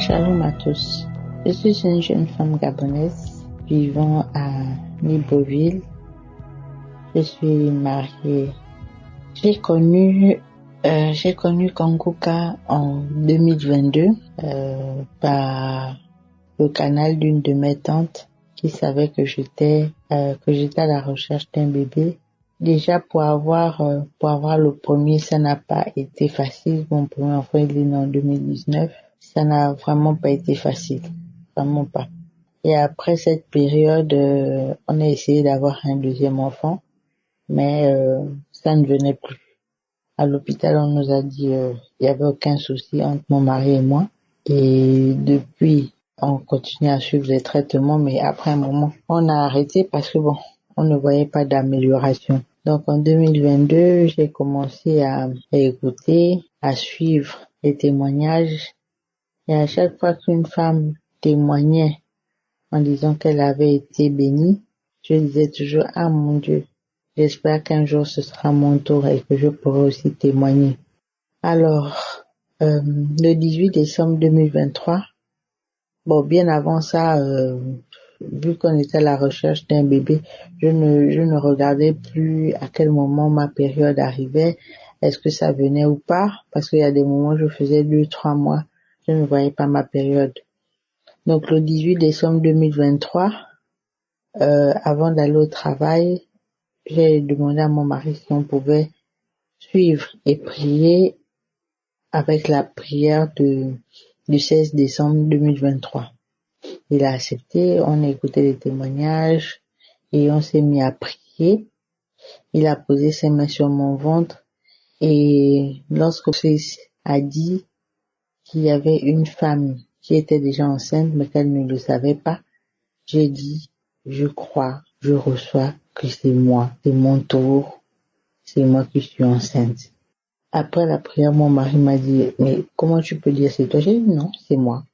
Shalom à tous. Je suis une jeune femme gabonaise vivant à Libreville. Je suis mariée. J'ai connu Kanguka en 2022 par le canal d'une de mes tantes qui savait que j'étais à la recherche d'un bébé. Déjà pour avoir le premier, ça n'a pas été facile. Mon premier enfant il est né en 2019. Ça n'a vraiment pas été facile, vraiment pas. Et après cette période, on a essayé d'avoir un deuxième enfant, mais ça ne venait plus. À l'hôpital, on nous a dit il y avait aucun souci entre mon mari et moi. Et depuis, on continue à suivre les traitements, mais après un moment, on a arrêté parce que on ne voyait pas d'amélioration. Donc en 2022, j'ai commencé à écouter, à suivre les témoignages. Et à chaque fois qu'une femme témoignait en disant qu'elle avait été bénie, je disais toujours, ah mon Dieu, j'espère qu'un jour ce sera mon tour et que je pourrai aussi témoigner. Alors, le 18 décembre 2023, bien avant ça, vu qu'on était à la recherche d'un bébé, je ne regardais plus à quel moment ma période arrivait, est-ce que ça venait ou pas, parce qu'il y a des moments où je faisais 2-3 mois, je ne voyais pas ma période. Donc le 18 décembre 2023, avant d'aller au travail, j'ai demandé à mon mari si on pouvait suivre et prier avec la prière du 16 décembre 2023. Il a accepté, on a écouté les témoignages et on s'est mis à prier. Il a posé ses mains sur mon ventre et lorsque Fils a dit qu'il y avait une femme qui était déjà enceinte mais qu'elle ne le savait pas, j'ai dit, je crois, je reçois que c'est moi, c'est mon tour, c'est moi qui suis enceinte. Après la prière, mon mari m'a dit, mais comment tu peux dire c'est toi? J'ai dit non, c'est moi,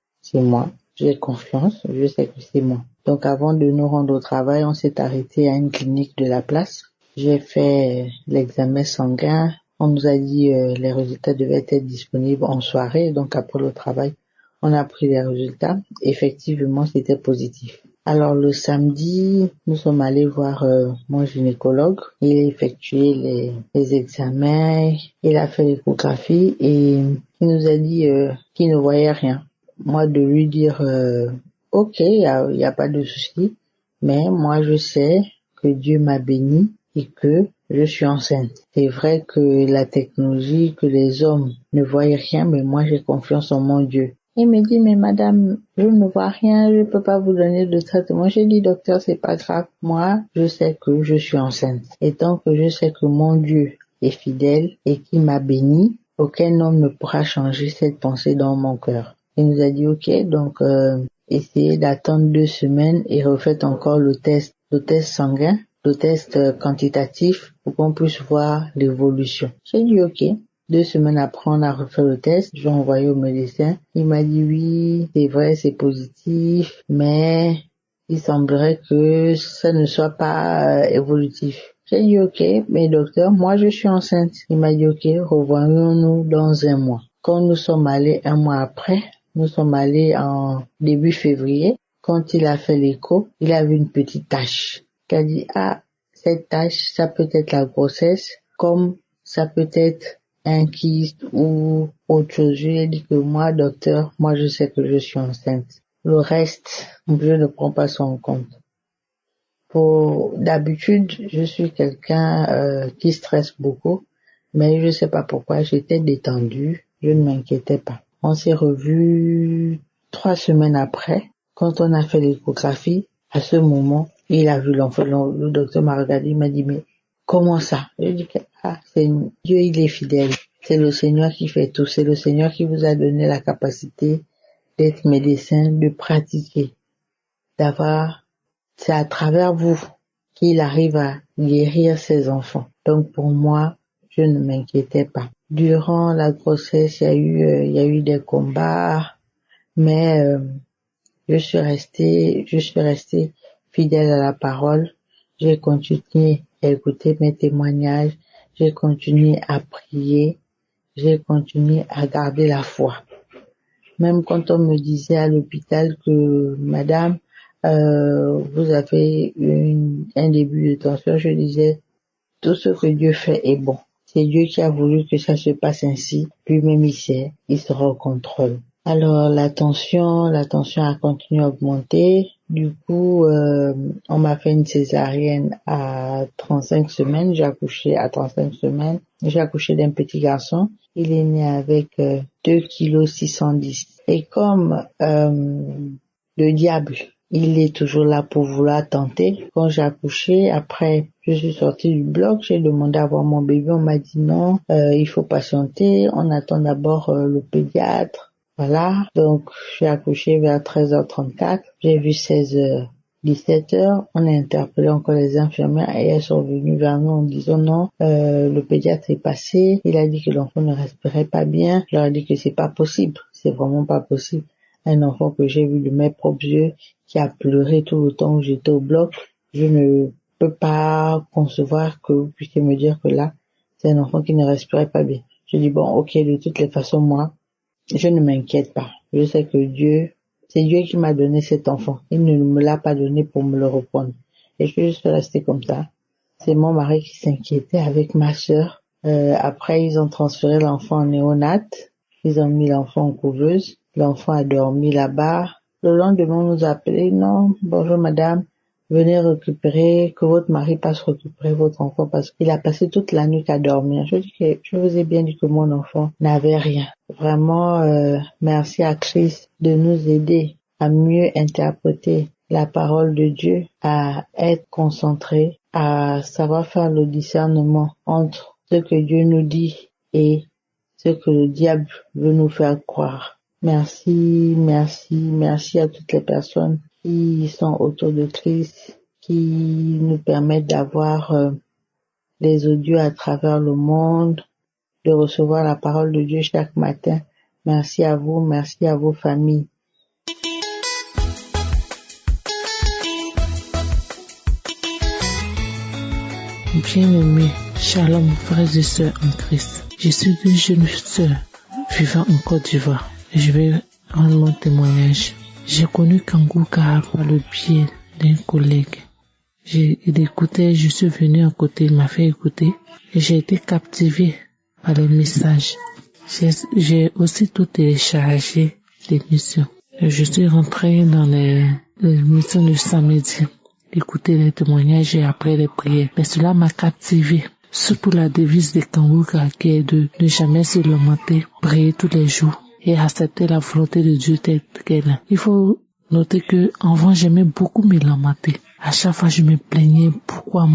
j'ai confiance, je sais que c'est moi. Donc avant de nous rendre au travail, on s'est arrêté à une clinique de la place. J'ai fait l'examen sanguin, on nous a dit les résultats devaient être disponibles en soirée, donc après le travail, on a pris les résultats. Effectivement, c'était positif. Alors le samedi, nous sommes allés voir mon gynécologue. Il a effectué les examens, il a fait l'échographie et il nous a dit qu'il ne voyait rien. Moi de lui dire ok, il y a pas de souci, mais moi je sais que Dieu m'a béni et que je suis enceinte. C'est vrai que la technologie, que les hommes ne voient rien, mais moi j'ai confiance en mon Dieu. Il me dit, mais madame, je ne vois rien, je ne peux pas vous donner de traitement. J'ai dit, docteur, c'est pas grave. Moi, je sais que je suis enceinte. Et tant que je sais que mon Dieu est fidèle et qu'il m'a béni, aucun homme ne pourra changer cette pensée dans mon cœur. Il nous a dit, ok, donc, essayez d'attendre 2 semaines et refaites encore le test sanguin, le test quantitatif pour qu'on puisse voir l'évolution. J'ai dit, ok. 2 semaines après, on a refait le test, j'ai envoyé au médecin. Il m'a dit oui, c'est vrai, c'est positif, mais il semblerait que ça ne soit pas évolutif. J'ai dit ok, mais docteur, moi je suis enceinte. Il m'a dit ok, revoyons-nous dans 1 mois. Quand nous sommes allés 1 mois après, nous sommes allés en début février, quand il a fait l'écho, il a vu une petite tache. Il a dit cette tache, ça peut être la grossesse, comme ça peut être un kyste ou autre chose. Je lui ai dit que moi, docteur, moi je sais que je suis enceinte. Le reste, je ne prends pas ça en compte. D'habitude, je suis quelqu'un qui stresse beaucoup, mais je sais pas pourquoi, j'étais détendue, je ne m'inquiétais pas. On s'est revus 3 semaines après, quand on a fait l'échographie. À ce moment, il a vu l'enfant, le docteur m'a regardé, il m'a dit, mais comment ça? Je dis que Dieu, il est fidèle. C'est le Seigneur qui fait tout. C'est le Seigneur qui vous a donné la capacité d'être médecin, de pratiquer, c'est à travers vous qu'il arrive à guérir ses enfants. Donc pour moi, je ne m'inquiétais pas. Durant la grossesse, il y a eu des combats, mais je suis restée fidèle à la parole. J'ai continué à écouter mes témoignages, j'ai continué à prier, j'ai continué à garder la foi. Même quand on me disait à l'hôpital que madame, vous avez un début de tension, je disais tout ce que Dieu fait est bon. C'est Dieu qui a voulu que ça se passe ainsi. Lui-même il sait, il sera au contrôle. Alors la tension a continué à augmenter. Du coup, on m'a fait une césarienne à 35 semaines. J'ai accouché à 35 semaines. J'ai accouché d'un petit garçon. Il est né avec 2 kg 610. Et comme le diable, il est toujours là pour vouloir tenter. Quand j'ai accouché, après, je suis sortie du bloc, j'ai demandé à voir mon bébé. On m'a dit non, il faut patienter. On attend d'abord le pédiatre. Voilà, donc j'ai accouché vers 13h34, j'ai vu 16h, 17h, on a interpellé encore les infirmières et elles sont venues vers nous en disant non, le pédiatre est passé, il a dit que l'enfant ne respirait pas bien, je leur ai dit que c'est pas possible, c'est vraiment pas possible. Un enfant que j'ai vu de mes propres yeux qui a pleuré tout le temps où j'étais au bloc, je ne peux pas concevoir que vous puissiez me dire que là, c'est un enfant qui ne respirait pas bien. Je dis bon, ok, de toutes les façons, moi, je ne m'inquiète pas. Je sais que c'est Dieu qui m'a donné cet enfant. Il ne me l'a pas donné pour me le reprendre. Et je suis juste restée comme ça. C'est mon mari qui s'inquiétait avec ma sœur. Après, ils ont transféré l'enfant en néonat. Ils ont mis l'enfant en couveuse. L'enfant a dormi là-bas. Le lendemain, on nous a appelé. Non, bonjour madame. Venez récupérer, que votre mari passe récupérer votre enfant parce qu'il a passé toute la nuit à dormir. Je vous ai bien dit que mon enfant n'avait rien. Vraiment, merci à Christ de nous aider à mieux interpréter la parole de Dieu, à être concentré, à savoir faire le discernement entre ce que Dieu nous dit et ce que le diable veut nous faire croire. Merci à toutes les personnes qui sont autour de Christ, qui nous permettent d'avoir des audios à travers le monde, de recevoir la parole de Dieu chaque matin. Merci à vous, merci à vos familles. Bien-aimés, shalom frères et sœurs en Christ. Je suis une jeune sœur vivant en Côte d'Ivoire. Je vais rendre mon témoignage. J'ai connu Kangou Kahar par le biais d'un collègue. Il écoutait, je suis venu à côté, il m'a fait écouter et j'ai été captivé par les messages. J'ai aussi tout téléchargé l'émission. Je suis rentré dans les missions de samedi, écouter les témoignages et après les prières. Mais cela m'a captivé. Surtout la devise de Kangou Kahar qui est de ne jamais se lamenter, prier tous les jours et accepter la volonté de Dieu telle qu'elle est. Il faut noter que avant j'aimais beaucoup me lamenter. À chaque fois je me plaignais, pourquoi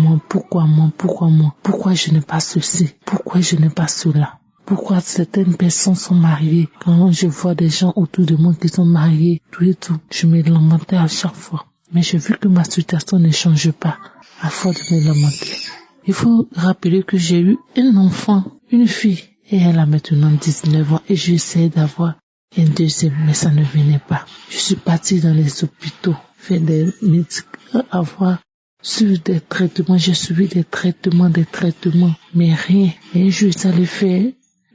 je n'ai pas ceci, pourquoi je n'ai pas cela, pourquoi certaines personnes sont mariées. Quand je vois des gens autour de moi qui sont mariés, tout et tout, je me lamentais à chaque fois. Mais j'ai vu que ma situation ne change pas à force de me lamenter. Il faut rappeler que j'ai eu un enfant, une fille, et elle a maintenant 19 ans et j'essaie d'avoir un deuxième, mais ça ne venait pas. Je suis partie dans les hôpitaux, faire des médicaments, suivi des traitements, j'ai suivi des traitements, mais rien. Et un jour, j'allais faire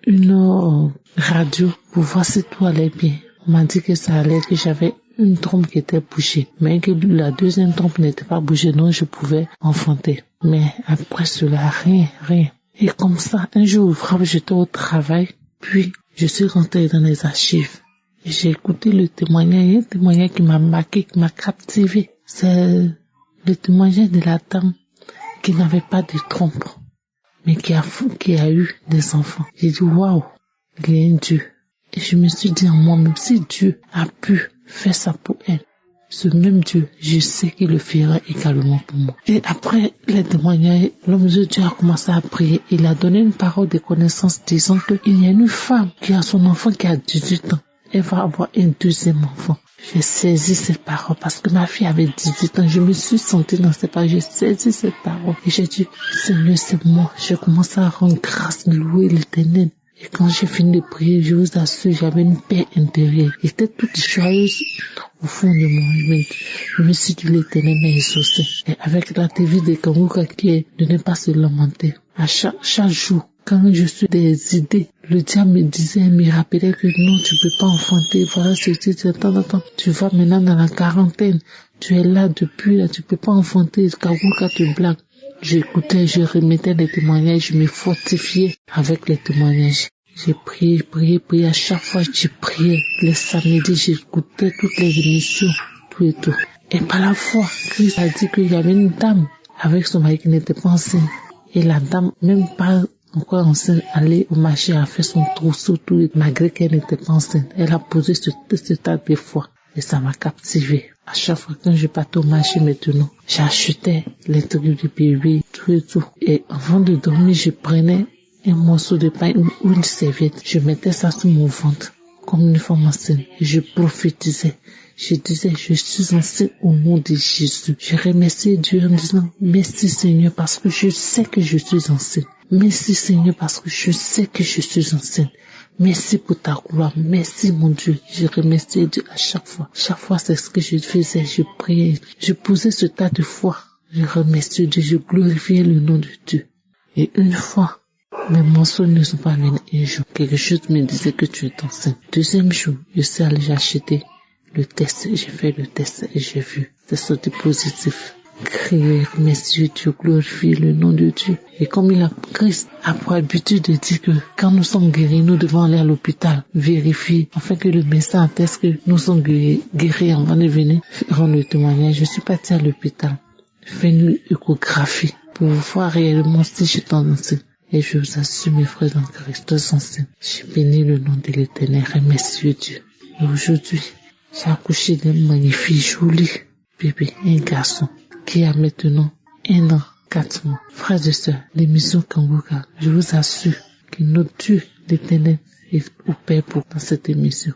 une radio pour voir si tout allait bien. On m'a dit que ça allait, que j'avais une trompe qui était bouchée, mais que la deuxième trompe n'était pas bouchée, donc je pouvais enfanter. Mais après cela, rien. Et comme ça, un jour, j'étais au travail, puis je suis rentrée dans les archives. Et j'ai écouté le témoignage, un témoignage qui m'a marqué, qui m'a captivé. C'est le témoignage de la dame qui n'avait pas de trompe, mais qui a eu des enfants. J'ai dit, waouh, il y a un Dieu. Et je me suis dit en moi-même, si Dieu a pu faire ça pour elle, ce même Dieu, je sais qu'il le fera également pour moi. Et après les témoignages, l'homme de Dieu a commencé à prier. Il a donné une parole de connaissance disant qu'il y a une femme qui a son enfant qui a 18 ans. Elle va avoir un deuxième enfant. J'ai saisi cette parole parce que ma fille avait 18 ans. Je me suis sentie dans cette parole. J'ai saisi cette parole. Et j'ai dit, Seigneur, c'est moi. J'ai commencé à rendre grâce, louer l'Éternel. Et quand j'ai fini de prier, je vous assure, j'avais une paix intérieure. J'étais toute joyeuse au fond de moi. Je me suis dit, l'Éternel m'a exaucé. Et avec la devise de Kangou Kahar qui est de ne pas se lamenter. À chaque jour, quand je suis des idées, Le diable me rappelait que non, tu peux pas enfanter. Voilà ceci, attends, tu vas maintenant dans la quarantaine. Tu es là depuis là, tu peux pas enfanter. Kanguka te blague. J'écoutais, je remettais les témoignages, je me fortifiais avec les témoignages. J'ai prié. À chaque fois, j'ai prié. Les samedis, j'écoutais toutes les émissions, tout et tout. Et par la foi, Christ a dit qu'il y avait une dame avec son mari qui n'était pas enceinte. Et la dame, même pas encore enceinte, allait au marché, a fait son trousseau, tout, malgré qu'elle n'était pas enceinte. Elle a posé ce tas de foi. Et ça m'a captivé. À chaque fois que je partais au marché maintenant, j'achetais les trucs du bébé, tout et tout. Et avant de dormir, je prenais un morceau de pain ou une serviette. Je mettais ça sur mon ventre, comme une femme enceinte. Et je prophétisais. Je disais, je suis enceinte au nom de Jésus. Je remerciais Dieu en disant, merci Seigneur parce que je sais que je suis enceinte. Merci Seigneur parce que je sais que je suis enceinte. Merci pour ta gloire. Merci mon Dieu. Je remerciais Dieu à chaque fois. Chaque fois, c'est ce que je faisais. Je priais. Je posais ce tas de foi. Je remerciais Dieu. Je glorifiais le nom de Dieu. Et une fois, mes mensonges ne sont pas venus un jour. Quelque chose me disait que tu es enceinte. Deuxième jour, je suis allé acheter le test. J'ai fait le test et j'ai vu. C'est sorti positif. Crier, remercier Dieu, glorifier le nom de Dieu. Et comme Christ a pour habitude de dire que quand nous sommes guéris, nous devons aller à l'hôpital, vérifier, afin que le médecin atteste que nous sommes guéris avant de venir rendre le témoignage. Je suis parti à l'hôpital, faire une échographie pour voir réellement si je suis enceinte. Et je vous assure, mes frères en Christ, tous enceintes. J'ai béni le nom de l'Éternel, remercier Dieu. Et aujourd'hui, j'ai accouché d'un magnifique, joli bébé, un garçon, qui a maintenant 1 an, 4 mois. Frères et sœurs, l'émission Kanguka, je vous assure que notre Dieu, l'Éternel, est au Père pour dans cette émission.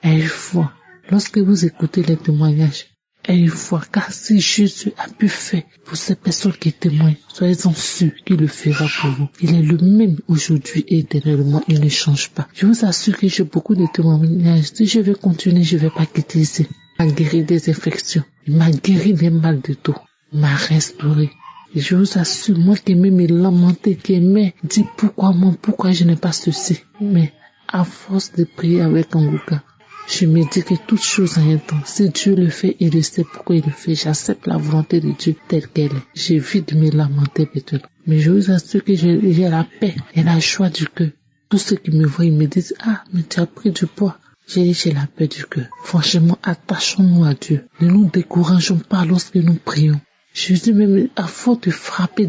Et une fois, lorsque vous écoutez les témoignages, et une fois, car si Jésus a pu faire pour ces personnes qui témoignent, soyez-en sûrs qu'il le fera pour vous. Il est le même aujourd'hui et éternellement, il ne change pas. Je vous assure que j'ai beaucoup de témoignages. Si je vais continuer, je ne vais pas quitter ici. Il m'a guéri des infections, il m'a guéri des mal de dos, il m'a restauré. Et je vous assure, moi qui aimais me lamenter, qui aimais dire pourquoi je n'ai pas ceci. Mais à force de prier avec Kanguka, je me dis que toute chose a un temps. Si Dieu le fait, il le sait pourquoi il le fait. J'accepte la volonté de Dieu telle qu'elle est. J'évite de me lamenter peut-être. Mais je vous assure que j'ai la paix et la joie du cœur. Tous ceux qui me voient, ils me disent, ah, mais tu as pris du poids. J'ai la paix du cœur. Franchement, attachons-nous à Dieu. Ne nous décourageons pas lorsque nous prions. Je dis même, à force de frapper,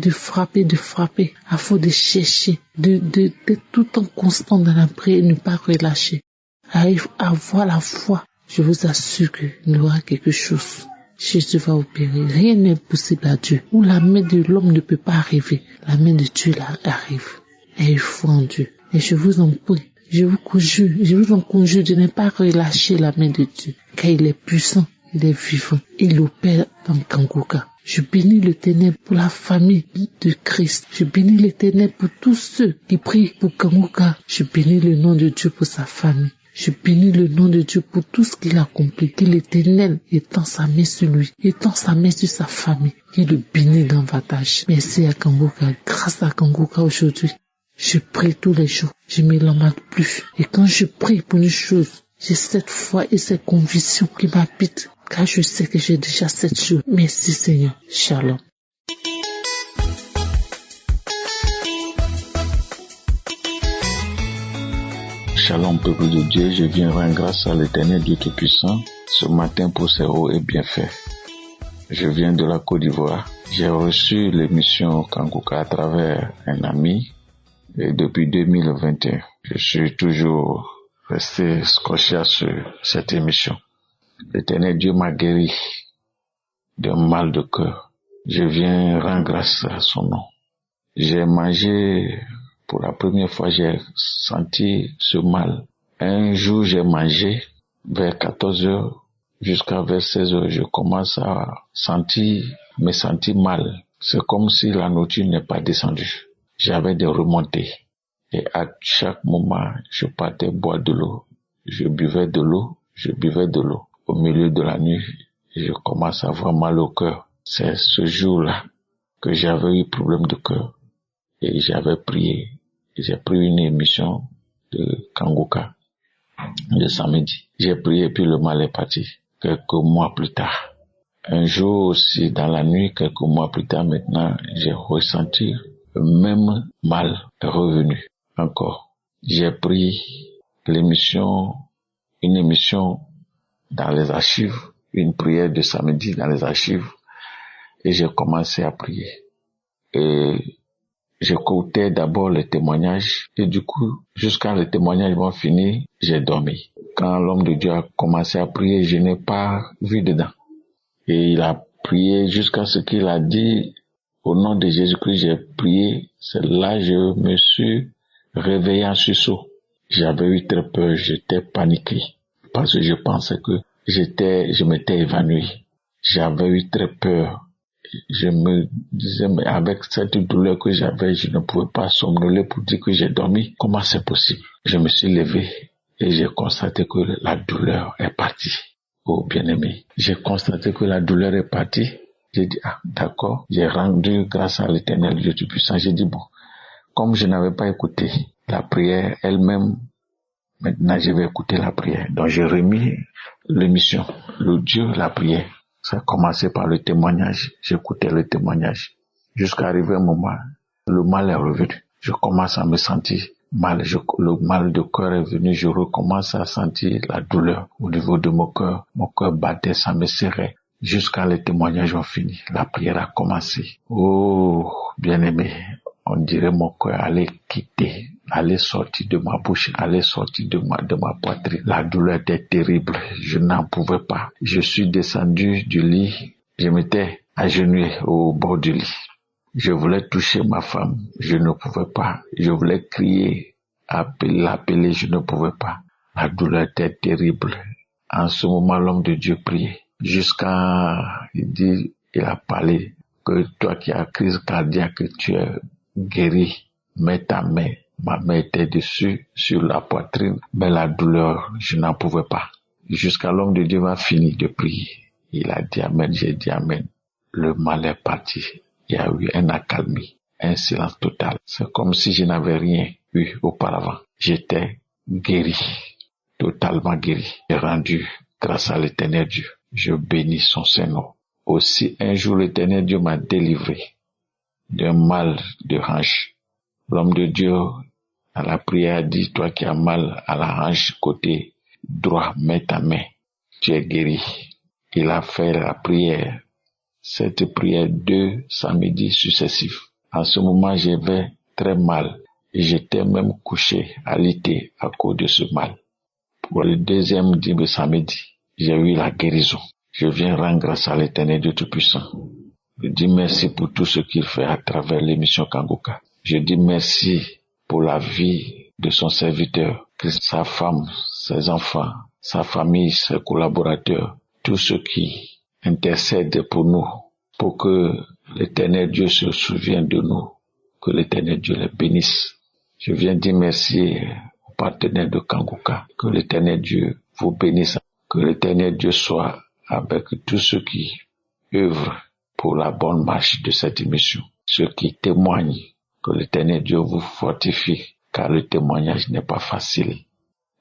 à force de chercher, d'être tout le temps constant dans la prière et ne pas relâcher. À avoir la foi, je vous assure qu'il y aura quelque chose. Jésus va opérer. Rien n'est possible à Dieu. Où la main de l'homme ne peut pas arriver, la main de Dieu arrive. Et il faut en Dieu. Et je vous en prie, je vous en conjure de ne pas relâcher la main de Dieu. Car il est puissant, il est vivant. Il opère dans Kanguka. Je bénis l'Éternel pour la famille de Christ. Je bénis l'Éternel pour tous ceux qui prient pour Kanguka. Je bénis le nom de Dieu pour sa famille. Je bénis le nom de Dieu pour tout ce qu'il a accompli. Que l'Éternel étend sa main sur lui, étend sa main sur sa famille. Qu'il le bénisse davantage. Merci à Kanguka. Grâce à Kanguka aujourd'hui, je prie tous les jours. Je ne me lamente plus. Et quand je prie pour une chose, j'ai cette foi et cette conviction qui m'habitent. Car je sais que j'ai déjà cette chose. Merci Seigneur. Shalom. Shalom peuple de Dieu, je viens rendre grâce à l'Éternel Dieu Tout-Puissant ce matin pour ses hauts et bienfaits. Je viens de la Côte d'Ivoire. J'ai reçu l'émission Kanguka à travers un ami et depuis 2021. Je suis toujours resté scotché à cette émission. L'Éternel Dieu m'a guéri d'un mal de cœur. Je viens rendre grâce à son nom. J'ai mangé, pour la première fois, j'ai senti ce mal. Un jour, j'ai mangé vers 14 heures jusqu'à vers 16 heures. Je commence à me sentir mal. C'est comme si la nourriture n'est pas descendue. J'avais des remontées. Et à chaque moment, je partais boire de l'eau. Je buvais de l'eau. Au milieu de la nuit, je commence à avoir mal au cœur. C'est ce jour-là que j'avais eu problème de cœur. Et j'avais prié. J'ai pris une émission. de Kangoka le samedi. J'ai prié puis le mal est parti. Quelques mois plus tard, un jour aussi dans la nuit, quelques mois plus tard maintenant, j'ai ressenti le même mal est revenu encore. J'ai pris une émission dans les archives, une prière de samedi dans les archives, et j'ai commencé à prier. Et j'écoutais d'abord les témoignages, et du coup, jusqu'à les témoignages vont finir, j'ai dormi. Quand l'homme de Dieu a commencé à prier, je n'ai pas vu dedans. Et il a prié jusqu'à ce qu'il a dit, au nom de Jésus-Christ, j'ai prié. C'est là que je me suis réveillé en sursaut. J'avais eu très peur, j'étais paniqué, parce que je pensais que je m'étais évanoui. J'avais eu très peur. Je me disais, mais avec cette douleur que j'avais, je ne pouvais pas somnoler pour dire que j'ai dormi. Comment c'est possible? Je me suis levé et j'ai constaté que la douleur est partie. Oh bien-aimé, j'ai constaté que la douleur est partie. J'ai dit, d'accord, j'ai rendu grâce à l'Éternel Dieu Tout-Puissant. J'ai dit, bon, comme je n'avais pas écouté la prière elle-même, maintenant je vais écouter la prière. Donc j'ai remis l'émission, le Dieu, la prière. Ça a commencé par le témoignage. J'écoutais le témoignage. Jusqu'à arriver un moment, le mal est revenu. Je commence à me sentir mal. Le mal de cœur est venu. Je recommence à sentir la douleur au niveau de mon cœur. Mon cœur battait, ça me serrait. Jusqu'à les témoignages ont fini. La prière a commencé. Oh, bien-aimé, on dirait mon cœur allait quitter, allait sortir de ma bouche, allait sortir de ma poitrine. La douleur était terrible. Je n'en pouvais pas. Je suis descendu du lit. Je m'étais agenouillé au bord du lit. Je voulais toucher ma femme. Je ne pouvais pas. Je voulais crier, l'appeler. Je ne pouvais pas. La douleur était terrible. En ce moment, l'homme de Dieu priait. Il a parlé que toi qui as crise cardiaque, tu es guéri. Mets ta main. Ma main était dessus, sur la poitrine. Mais la douleur, je n'en pouvais pas. Jusqu'à l'homme de Dieu va finir de prier. Il a dit amen, j'ai dit amen. Le mal est parti. Il y a eu un accalmie, un silence total. C'est comme si je n'avais rien eu auparavant. J'étais guéri, totalement guéri. J'ai rendu grâce à l'Éternel Dieu. Je bénis son Saint-Nom. Aussi, un jour, l'Éternel Dieu m'a délivré d'un mal de hanche. L'homme de Dieu, à la prière, a dit, toi qui as mal à la hanche côté droit, mets ta main. Tu es guéri. Il a fait la prière, cette prière 2 samedis successifs. En ce moment, j'avais très mal et j'étais même couché, alité à cause de ce mal. Pour le deuxième samedi, j'ai eu la guérison. Je viens rendre grâce à l'Éternel Dieu Tout-Puissant. Je dis merci pour tout ce qu'il fait à travers l'émission Kangoka. Je dis merci pour la vie de son serviteur, sa femme, ses enfants, sa famille, ses collaborateurs, tous ceux qui intercèdent pour nous, pour que l'Éternel Dieu se souvienne de nous, que l'Éternel Dieu les bénisse. Je viens dire merci aux partenaires de Kangoka, que l'Éternel Dieu vous bénisse, que l'Éternel Dieu soit avec tous ceux qui œuvrent pour la bonne marche de cette émission, ceux qui témoignent, que l'Éternel Dieu vous fortifie, car le témoignage n'est pas facile.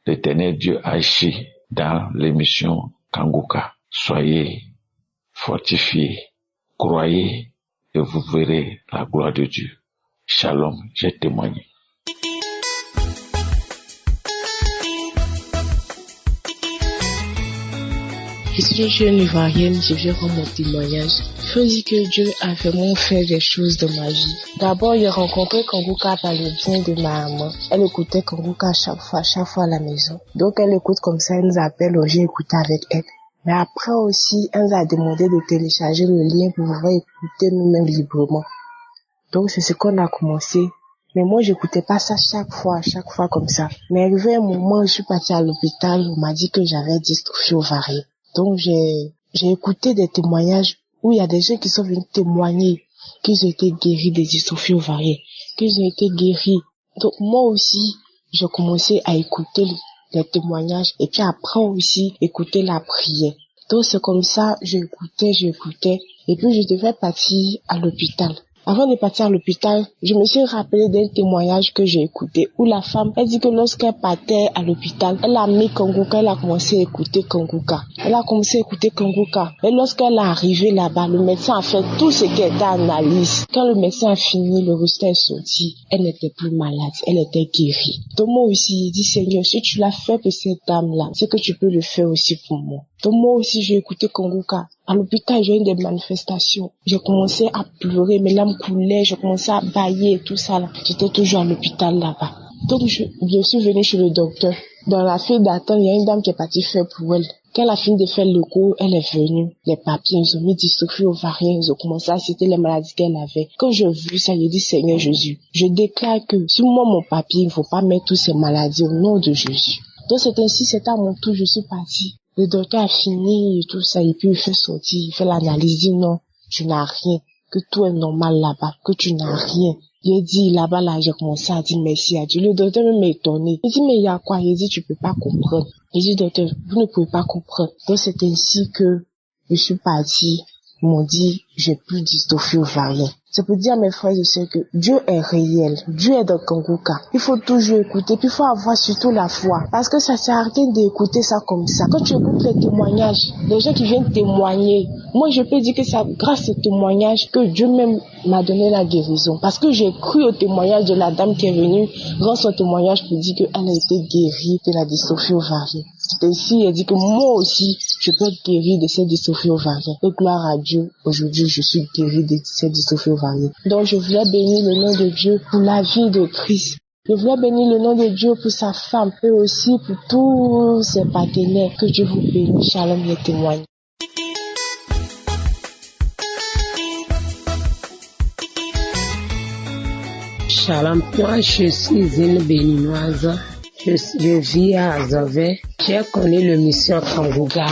L'Éternel Dieu agit dans l'émission Kangoka. Soyez fortifiés, croyez et vous verrez la gloire de Dieu. Shalom, j'ai témoigné. Je suis une jeune Ivoirienne, je viens rendre mon témoignage. Il faut dire que Dieu a vraiment fait des choses dans ma vie. D'abord, j'ai rencontré Kangoka par le bien de ma maman. Elle écoutait Kangoka chaque fois à la maison. Donc elle écoute comme ça, elle nous appelle, j'ai écouté avec elle. Mais après aussi, elle nous a demandé de télécharger le lien pour pouvoir écouter nous-mêmes librement. Donc c'est ce qu'on a commencé. Mais moi, j'écoutais pas ça chaque fois comme ça. Mais arrivé un moment, je suis partie à l'hôpital, on m'a dit que j'avais dystrophie ovarienne. Donc j'ai écouté des témoignages où il y a des gens qui sont venus témoigner qu'ils ont été guéris des dystrophies ovariennes, qu'ils ont été guéris. Donc moi aussi, j'ai commencé à écouter les témoignages et puis après aussi écouter la prière. Donc c'est comme ça, j'écoutais et puis je devais partir à l'hôpital. Avant de partir à l'hôpital, je me suis rappelé d'un témoignage que j'ai écouté où la femme, elle dit que lorsqu'elle partait à l'hôpital, elle a mis Kanguka, elle a commencé à écouter Kanguka. Et lorsqu'elle est arrivée là-bas, le médecin a fait tout ce qui était analyse. Quand le médecin a fini, le résultat est sorti. Elle n'était plus malade, elle était guérie. Donc moi aussi, il dit, Seigneur, si tu l'as fait pour cette dame-là, c'est que tu peux le faire aussi pour moi. Donc moi aussi, j'ai écouté Kanguka. À l'hôpital, j'ai eu des manifestations. J'ai commencé à pleurer, mes larmes coulaient, j'ai commencé à bâiller et tout ça là. J'étais toujours à l'hôpital là-bas. Donc je suis venue chez le docteur. Dans la file d'attente, il y a une dame qui est partie faire pour elle. Quand elle a fini de faire le cours, elle est venue. Les papiers, ils ont mis dystrophie ovarienne, ils ont commencé à citer les maladies qu'elle avait. Quand j'ai vu ça, j'ai dit, Seigneur Jésus, je déclare que sur moi, mon papier, il ne faut pas mettre toutes ces maladies au nom de Jésus. Donc c'est ainsi, c'est à mon tour, je suis partie. Le docteur a fini et tout ça, et puis il fait sortir, il fait l'analyse, il dit non, tu n'as rien, que tout est normal là-bas, que tu n'as rien. Il dit là-bas, là, j'ai commencé à dire merci à Dieu. Le docteur m'a étonné. Il dit, mais il y a quoi? Il dit, tu peux pas comprendre. Il dit, docteur, vous ne pouvez pas comprendre. Donc c'est ainsi que je suis partie. Ils m'ont dit, j'ai plus de dystrophie ovarienne. C'est pour dire à mes frères et sœurs que Dieu est réel. Dieu est dans Kanguka. Il faut toujours écouter. Puis il faut avoir surtout la foi. Parce que ça sert à rien d'écouter ça comme ça. Quand tu écoutes les témoignages, les gens qui viennent témoigner, moi je peux dire que c'est grâce au témoignage que Dieu même m'a donné la guérison. Parce que j'ai cru au témoignage de la dame qui est venue rendre son témoignage pour dire qu'elle a été guérie de la dystrophie ovarienne. C'est ainsi, elle dit que moi aussi, je peux être guérie de cette dystrophie ovarienne. Et gloire à Dieu, aujourd'hui je suis guérie de cette dystrophie ovarienne. Donc je voulais bénir le nom de Dieu pour la vie de Christ. Je voulais bénir le nom de Dieu pour sa femme et aussi pour tous ses partenaires. Que Dieu vous bénisse. Shalom les témoignes. Shalom, moi je suis une béninoise. Je vis à Azové. J'ai connu le mission Kanguka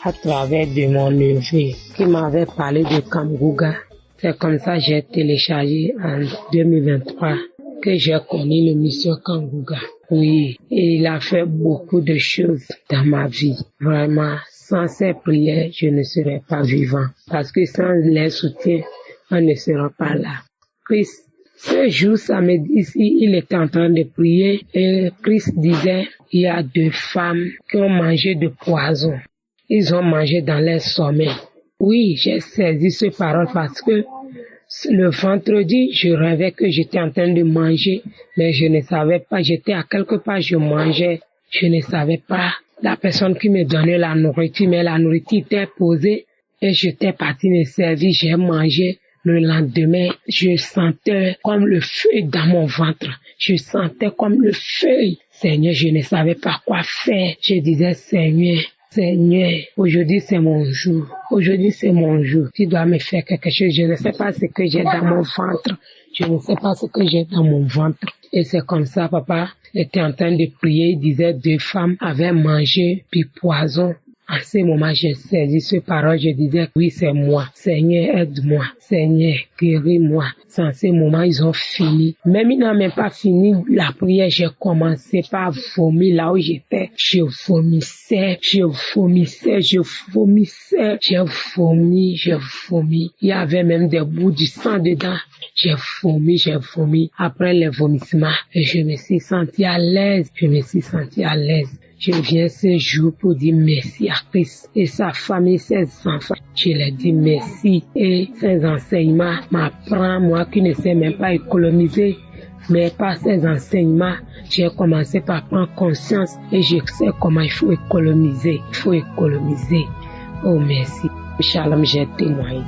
à travers de mon neveu qui m'avait parlé de Kanguka. C'est comme ça que j'ai téléchargé en 2023 que j'ai connu le mission Kanguka. Oui, et il a fait beaucoup de choses dans ma vie. Vraiment, sans ses prières, je ne serais pas vivant. Parce que sans les soutiens, on ne sera pas là. Christ, ce jour, samedi, ici, il était en train de prier et Christ disait, il y a 2 femmes qui ont mangé de poison. Ils ont mangé dans leur sommeil. Oui, j'ai saisi ces paroles parce que le vendredi, je rêvais que j'étais en train de manger, mais je ne savais pas, j'étais à quelque part, je mangeais, je ne savais pas la personne qui me donnait la nourriture, mais la nourriture était posée et j'étais parti me servir, j'ai mangé. Le lendemain, je sentais comme le feu dans mon ventre, je sentais comme le feu. Seigneur, je ne savais pas quoi faire, je disais Seigneur, aujourd'hui c'est mon jour. Aujourd'hui c'est mon jour. Tu dois me faire quelque chose. Je ne sais pas ce que j'ai dans mon ventre. Je ne sais pas ce que j'ai dans mon ventre. Et c'est comme ça, papa était en train de prier. Il disait 2 femmes avaient mangé du poison. En ce moment, j'ai saisi ces paroles. Je disais, oui, c'est moi. Seigneur, aide-moi. Seigneur, guéris-moi. En ce moment, ils ont fini. Même ils n'ont même pas fini la prière. J'ai commencé par vomir là où j'étais. Je vomissais. Il y avait même des bouts du sang dedans. J'ai vomi. Après les vomissements, je me suis senti à l'aise. Je viens ce jour pour dire merci à Christ et sa famille, ses enfants. Je leur dis merci et ses enseignements m'apprennent, moi qui ne sais même pas économiser. Mais par ces enseignements, j'ai commencé par prendre conscience et je sais comment il faut économiser. Oh merci. Shalom, j'ai témoigné.